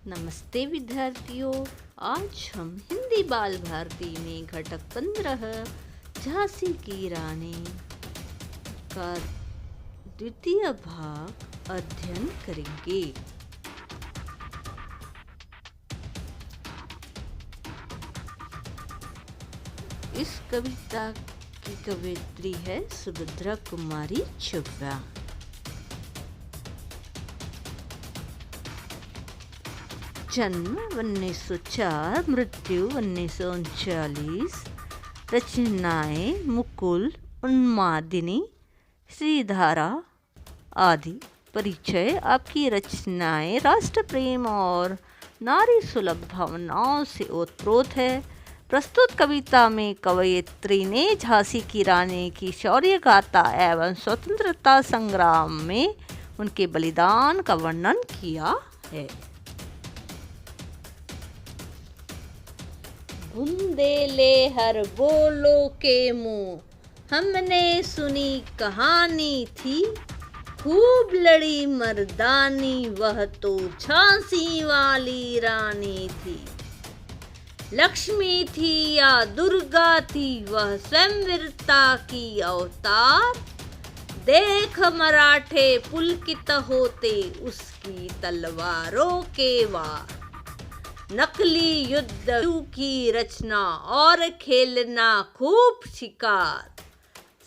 नमस्ते विद्यार्थियों। आज हम हिंदी बाल भारती में घटक 15 झांसी की रानी का द्वितीय भाग अध्ययन करेंगे। इस कविता की कवयित्री है सुभद्रा कुमारी छुब्बा। जन्म 1904, मृत्यु 1939। रचनाएं मुकुल, उन्मादिनी, श्रीधारा आदि। परिचय। आपकी रचनाएं राष्ट्र प्रेम और नारी सुलभ भावनाओं से ओतप्रोत है। प्रस्तुत कविता में कवयित्री ने झांसी की रानी की शौर्य गाथा एवं स्वतंत्रता संग्राम में उनके बलिदान का वर्णन किया है। बुंदेले हर बोलो के मुँह हमने सुनी कहानी थी, खूब लड़ी मर्दानी वह तो झांसी वाली रानी थी। लक्ष्मी थी या दुर्गा थी वह स्वयं वीरता की अवतार, देख मराठे पुलकित होते उसकी तलवारों के वार। नकली युद्ध की रचना और खेलना खूब शिकार,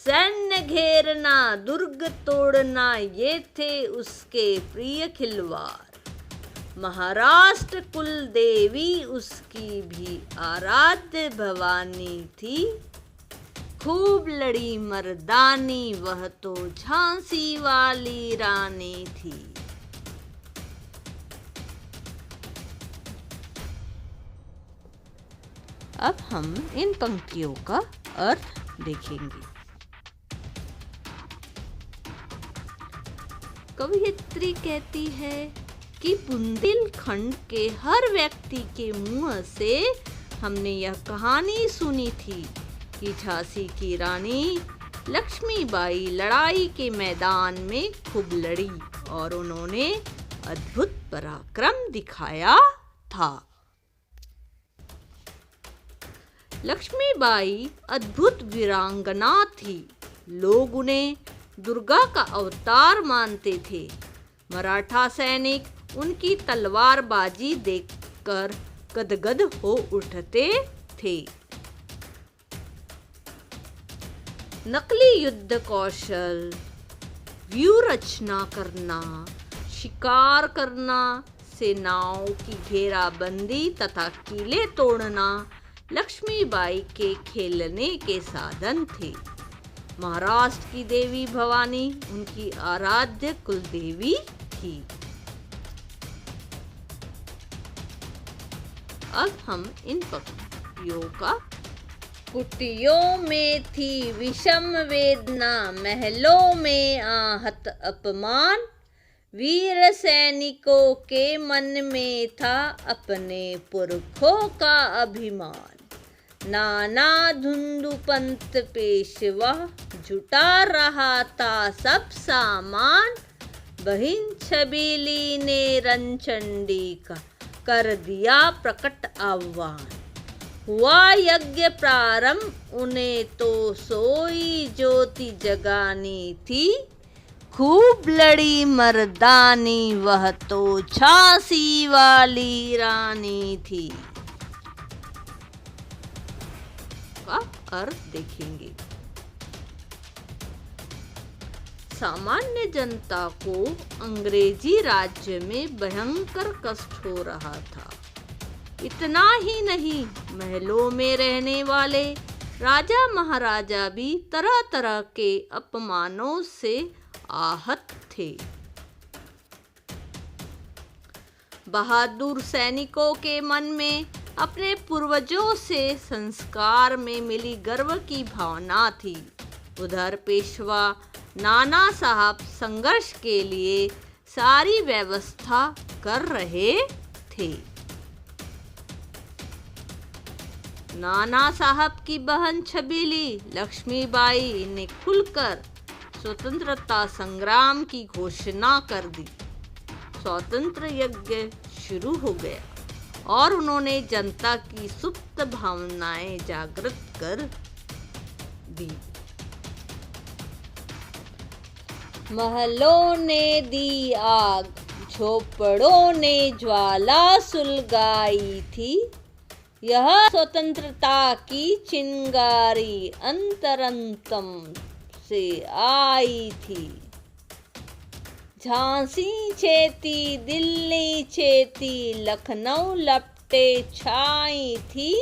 सैन्य घेरना दुर्ग तोड़ना ये थे उसके प्रिय खिलवाड़। महाराष्ट्र कुल देवी उसकी भी आराध्य भवानी थी, खूब लड़ी मर्दानी वह तो झांसी वाली रानी थी। अब हम इन पंक्तियों का अर्थ देखेंगे। कवयित्री कहती है कि बुंदेलखंड के हर व्यक्ति के मुंह से हमने यह कहानी सुनी थी कि झांसी की रानी लक्ष्मीबाई लड़ाई के मैदान में खूब लड़ी और उन्होंने अद्भुत पराक्रम दिखाया था। लक्ष्मीबाई अद्भुत वीरांगना थी। लोग उन्हें दुर्गा का अवतार मानते थे। मराठा सैनिक उनकी तलवारबाजी देखकर गदगद हो उठते थे। नकली युद्ध कौशल, व्यूह रचना करना, शिकार करना, सेनाओं की घेराबंदी तथा किले तोड़ना लक्ष्मीबाई के खेलने के साधन थे। महाराष्ट्र की देवी भवानी उनकी आराध्य कुलदेवी थी। अब हम इन पंक्तियों का। कुटियों में थी विषम वेदना, महलों में आहत अपमान, वीर सैनिकों के मन में था अपने पुरखों का अभिमान। नाना धुंधु पंत पेशवा जुटा रहा था सब सामान, बहिन छबीली ने रणचंडी का कर दिया प्रकट आह्वान। हुआ यज्ञ प्रारंभ उन्हें तो सोई ज्योति जगानी थी, खूब लड़ी मर्दानी वह तो झांसी वाली रानी थी। का अर्थ देखेंगे। सामान्य जनता को अंग्रेजी राज्य में भयंकर कष्ट हो रहा था। इतना ही नहीं, महलों में रहने वाले राजा महाराजा भी तरह तरह के अपमानों से आहत थे। बहादुर सैनिकों के मन में अपने पूर्वजों से संस्कार में मिली गर्व की भावना थी। उधर पेशवा नाना साहब संघर्ष के लिए सारी व्यवस्था कर रहे थे। नाना साहब की बहन छबीली लक्ष्मीबाई ने खुलकर स्वतंत्रता संग्राम की घोषणा कर दी। स्वतंत्र यज्ञ शुरू हो गया और उन्होंने जनता की सुप्त भावनाएं जागृत कर दी। महलों ने दी आग, झोपड़ों ने ज्वाला सुलगाई थी, यह स्वतंत्रता की चिंगारी अंतरंतम से आई थी। झांसी छेती, दिल्ली छेती, लखनऊ लपटे छाई थी,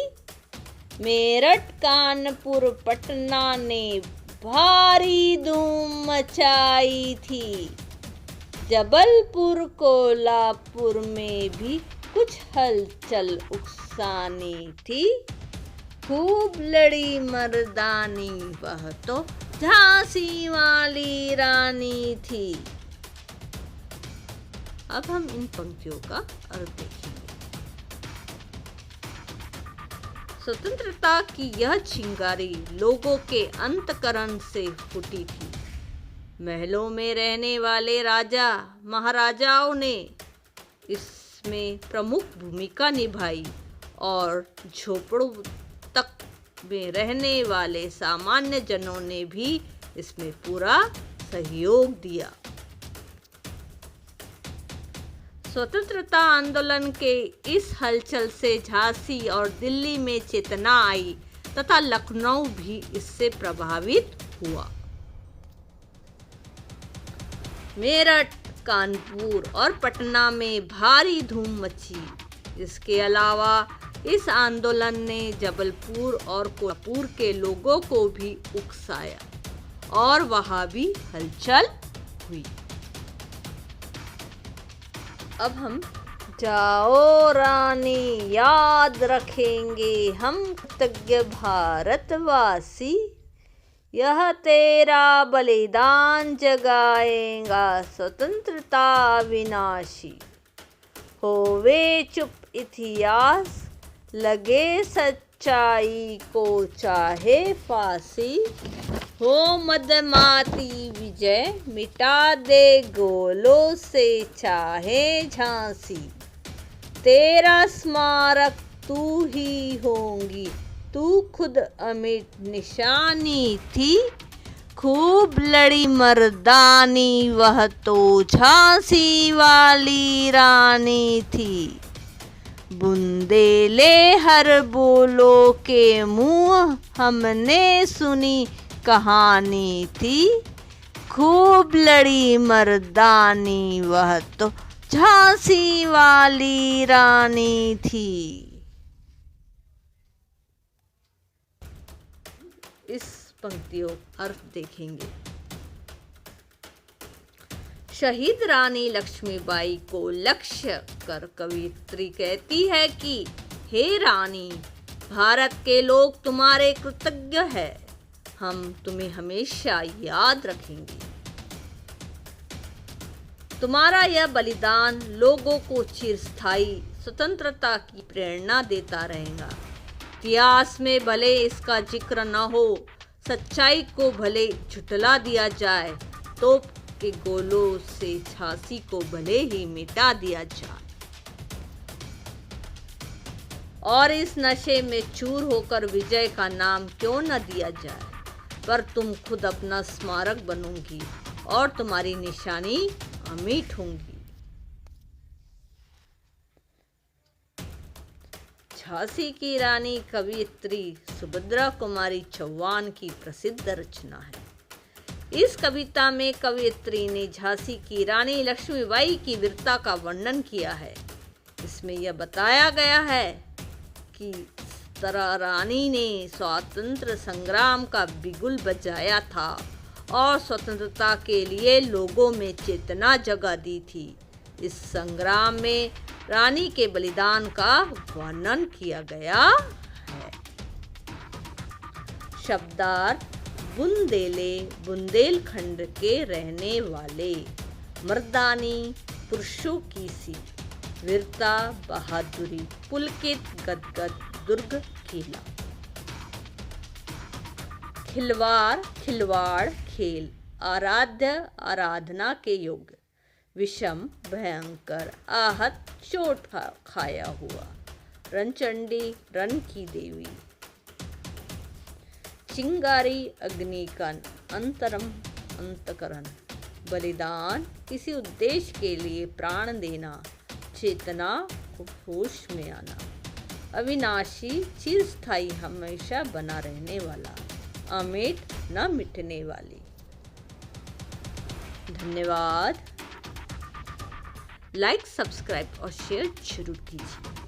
मेरठ कानपुर पटना ने भारी धूम मचाई थी, जबलपुर कोल्हापुर में भी कुछ हलचल उकसानी थी, खूब लड़ी मर्दानी वह तो झांसी वाली रानी थी। अब हम इन पंक्तियों का अर्थ देखेंगे। स्वतंत्रता की यह चिंगारी लोगों के अंतकरण से फूटी थी। महलों में रहने वाले राजा महाराजाओं ने इसमें प्रमुख भूमिका निभाई और झोपड़ों तक में रहने वाले सामान्य जनों ने भी इसमें पूरा सहयोग दिया। स्वतंत्रता आंदोलन के इस हलचल से झांसी और दिल्ली में चेतना आई तथा लखनऊ भी इससे प्रभावित हुआ। मेरठ, कानपुर और पटना में भारी धूम मची। इसके अलावा इस आंदोलन ने जबलपुर और कोल्हापुर के लोगों को भी उकसाया और वहां भी हलचल हुई। अब हम जाओ रानी याद रखेंगे हम कृतज्ञ भारतवासी, यह तेरा बलिदान जगाएगा स्वतंत्रता विनाशी। होवे चुप इतिहास, लगे सच्चाई को चाहे फांसी, हो मदमाती विजय मिटा दे गोलों से चाहे झांसी। तेरा स्मारक तू ही होंगी, तू खुद अमिट निशानी थी, खूब लड़ी मर्दानी वह तो झांसी वाली रानी थी। बुंदेले हर बोलो के मुँह हमने सुनी कहानी थी, खूब लड़ी मर्दानी वह तो झांसी वाली रानी थी। इस पंक्तियों अर्थ देखेंगे। शहीद रानी लक्ष्मीबाई को लक्ष्य कर कवियत्री कहती है कि हे रानी, भारत के लोग तुम्हारे कृतज्ञ हैं, हम तुम्हें हमेशा याद रखेंगे। तुम्हारा यह बलिदान लोगों को चिरस्थायी स्वतंत्रता की प्रेरणा देता रहेगा। इतिहास में भले इसका जिक्र न हो, सच्चाई को भले झुठला दिया जाए, तोप के गोलों से झांसी को भले ही मिटा दिया जाए और इस नशे में चूर होकर विजय का नाम क्यों न दिया जाए, पर तुम खुद अपना स्मारक बनोगी और तुम्हारी निशानी अमिट होंगी। झांसी की रानी कवियत्री सुभद्रा कुमारी चौहान की प्रसिद्ध रचना है। इस कविता में कवियत्री ने झांसी की रानी लक्ष्मीबाई की वीरता का वर्णन किया है। इसमें यह बताया गया है कि तरह रानी ने स्वातंत्र्य संग्राम का बिगुल बजाया था और स्वतंत्रता के लिए लोगों में चेतना जगा दी थी। इस संग्राम में रानी के बलिदान का वर्णन किया गया है। शब्दार्थ: बुंदेले बुंदेलखंड के रहने वाले, मर्दानी पुरुषों की सी, वीरता बहादुरी, पुलकित गदगद दुर्ग किला। खिलवाड़ खिलवाड़ खेल, आराध्य आराधना के योग्य, विषम भयंकर आहत चोट खाया हुआ, रणचंडी रण की देवी, चिंगारी अग्नि का अंतकरण, बलिदान किसी उद्देश्य के लिए प्राण देना, चेतना को होश में आना, अविनाशी चिरस्थायी हमेशा बना रहने वाला, अमिट न मिटने वाली। धन्यवाद। लाइक, सब्सक्राइब और शेयर जरूर कीजिए।